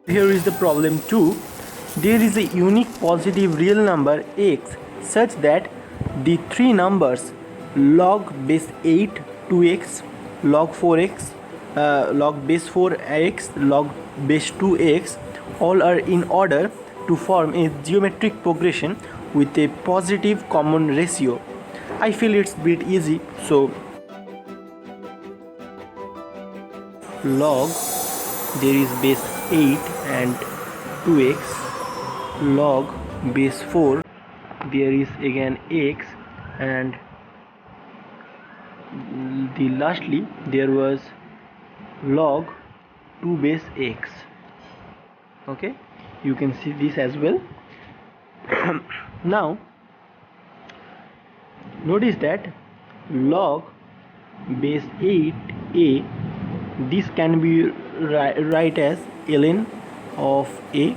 Here is the problem 2. There is a unique positive real number x such that the three numbers log base 8 2x, log 4x, log base 4x, log base 2x all are in order to form a geometric progression with a positive common ratio. I feel it's a bit easy, so log, there is base 8 and 2x, log base 4, there is again x, and the lastly there was log 2 base x. Okay, you can see this as well. Now notice that log base 8a, this can be write as ln of a,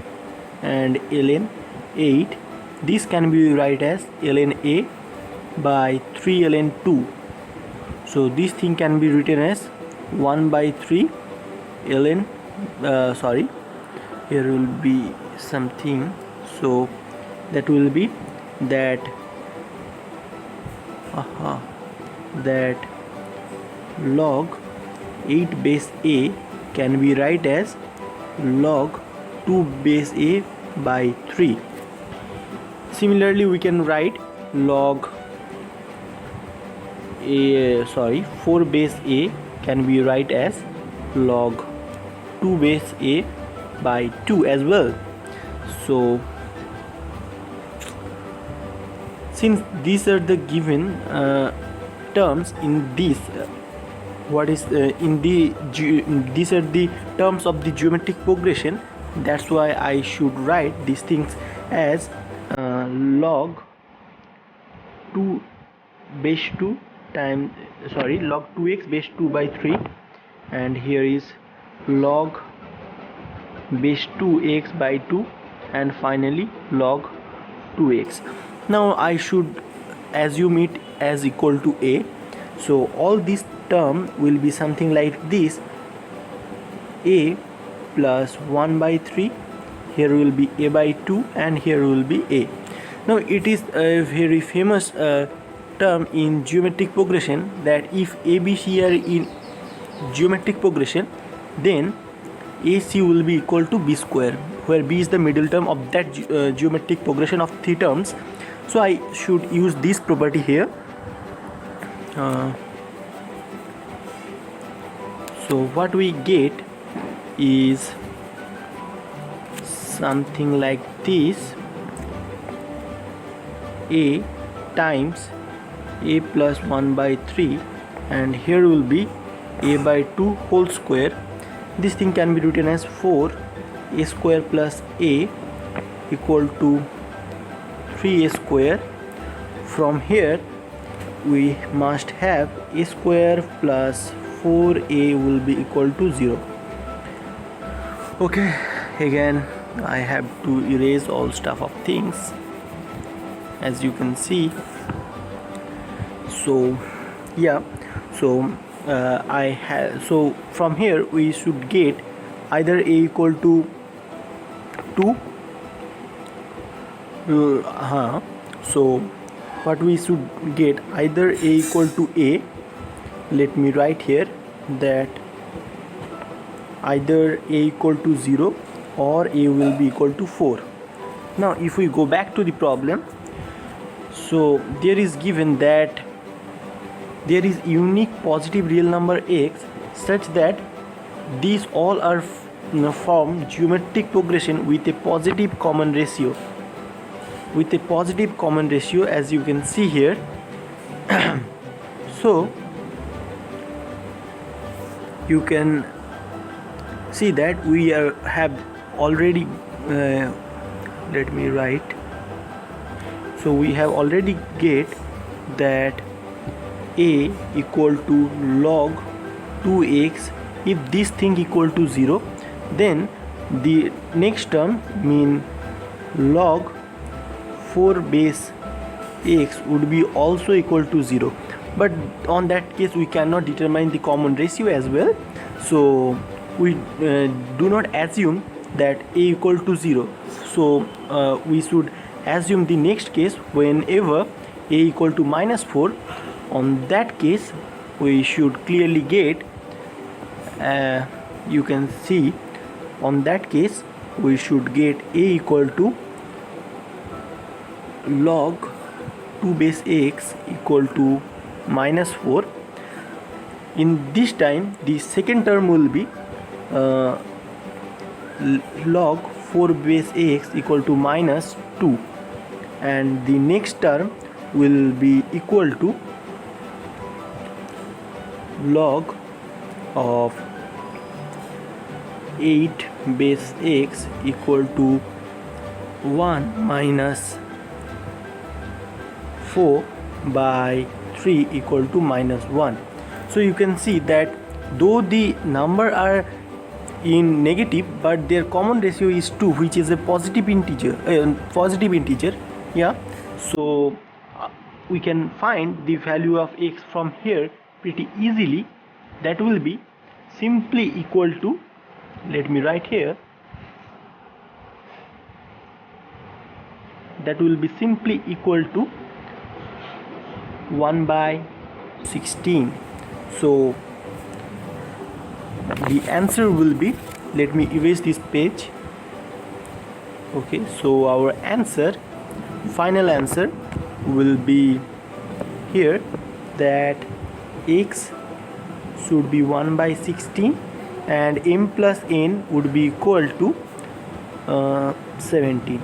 and ln 8, this can be write as ln a by 3 ln 2. So this thing can be written as 1 by 3 ln sorry, here will be something, so that will be that that log 8 base a can be write as log 2 base a by 3. Similarly we can write log 4 base a can be write as log 2 base a by 2 as well. So since these are the given terms in this these are the terms of the geometric progression, that's why I should write these things as log 2 base 2 log 2x base 2 by 3, and here is log base 2x by 2, and finally log 2x. Now I should assume it as equal to a, so all this term will be something like this: a plus 1 by 3, here will be a by 2, and here will be a. Now it is a very famous term in geometric progression that if ABC are in geometric progression, then AC will be equal to B square, where B is the middle term of that geometric progression of three terms. So I should use this property here. So what we get is something like this: a times a plus 1 by 3, and here will be a by 2 whole square. This thing can be written as 4 a square plus a equal to 3a square. From here we must have a square plus 4a will be equal to 0. Okay, again I have to erase all stuff of things, as you can see. So yeah, so so from here we should get either a equal to 2. So what we should get, either a equal to a, let me write here that either a equal to 0 or a will be equal to 4. Now if we go back to the problem, so there is given that there is unique positive real number x such that these all are form geometric progression with a positive common ratio, as you can see here. So you can see that we have already let me write, so we have already get that a equal to log 2x. If this thing equal to 0, then the next term mean log 4 base x would be also equal to 0, but on that case we cannot determine the common ratio as well, so we do not assume that a equal to 0. So we should assume the next case whenever a equal to minus 4. On that case we should clearly get, you can see, on that case we should get a equal to log 2 base x equal to minus 4. In this time the second term will be log 4 base x equal to minus 2, and the next term will be equal to log of 8 base x equal to 1 minus 4 by 3 equal to minus 1. So you can see that though the number are in negative, but their common ratio is 2, which is a positive integer. Yeah, so we can find the value of x from here pretty easily. That will be simply equal to, let me write here, that will be simply equal to 1 by 16. So the answer will be, let me erase this page. Okay, so our answer, final answer will be here, that x should be 1 by 16 and m plus n would be equal to 17.